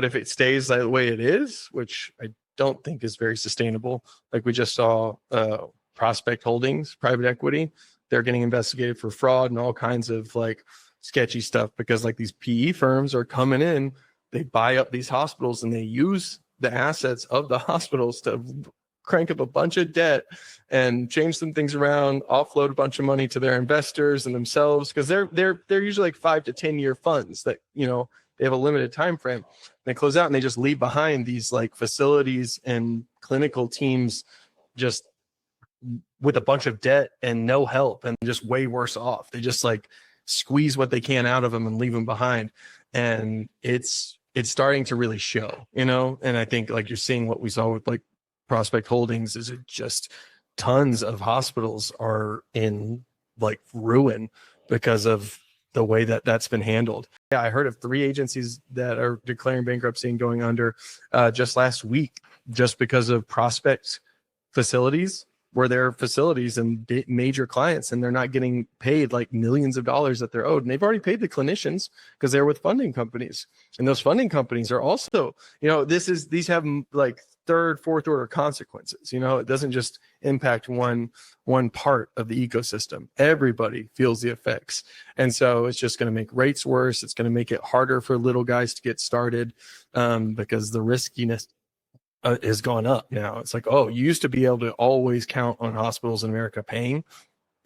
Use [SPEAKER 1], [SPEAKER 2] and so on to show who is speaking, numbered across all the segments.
[SPEAKER 1] But if it stays the way it is, which I don't think is very sustainable, like we just saw Prospect Holdings, private equity, they're getting investigated for fraud and all kinds of like sketchy stuff because like these PE firms are coming in, they buy up these hospitals and they use the assets of the hospitals to crank up a bunch of debt and change some things around, offload a bunch of money to their investors and themselves, because they're usually like 5 to 10 year funds that, you know, they have a limited time frame. They close out and they just leave behind these like facilities and clinical teams just with a bunch of debt and no help and just way worse off. They just like squeeze what they can out of them and leave them behind. And it's starting to really show, you know? And I think like you're seeing what we saw with like Prospect Holdings is it just tons of hospitals are in like ruin because of the way that that's been handled. Yeah, I heard of 3 agencies that are declaring bankruptcy and going under just last week, just because of Prospect facilities where their facilities and major clients, and they're not getting paid like millions of dollars that they're owed. And they've already paid the clinicians because they're with funding companies. And those funding companies are also, you know, these have like 3rd, 4th order consequences. You know, it doesn't just impact one part of the ecosystem. Everybody feels the effects. And so it's just going to make rates worse. It's going to make it harder for little guys to get started because the riskiness has gone up now. It's like, oh, you used to be able to always count on hospitals in America paying.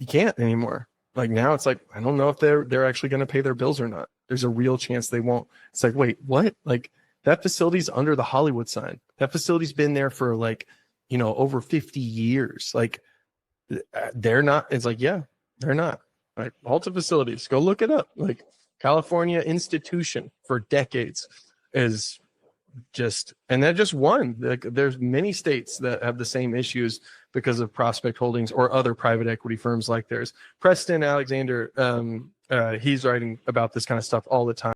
[SPEAKER 1] You can't anymore. Like now it's like, I don't know if they're actually going to pay their bills or not. There's a real chance they won't. It's like, wait, what? Like that facility's under the Hollywood sign. That facility's been there for like, you know, over 50 years. Like they're not, it's like, yeah, they're not. Like Alta Facilities, go look it up. Like California institution for decades is just, and that just one. Like there's many states that have the same issues because of Prospect Holdings or other private equity firms like theirs. Preston Alexander, he's writing about this kind of stuff all the time.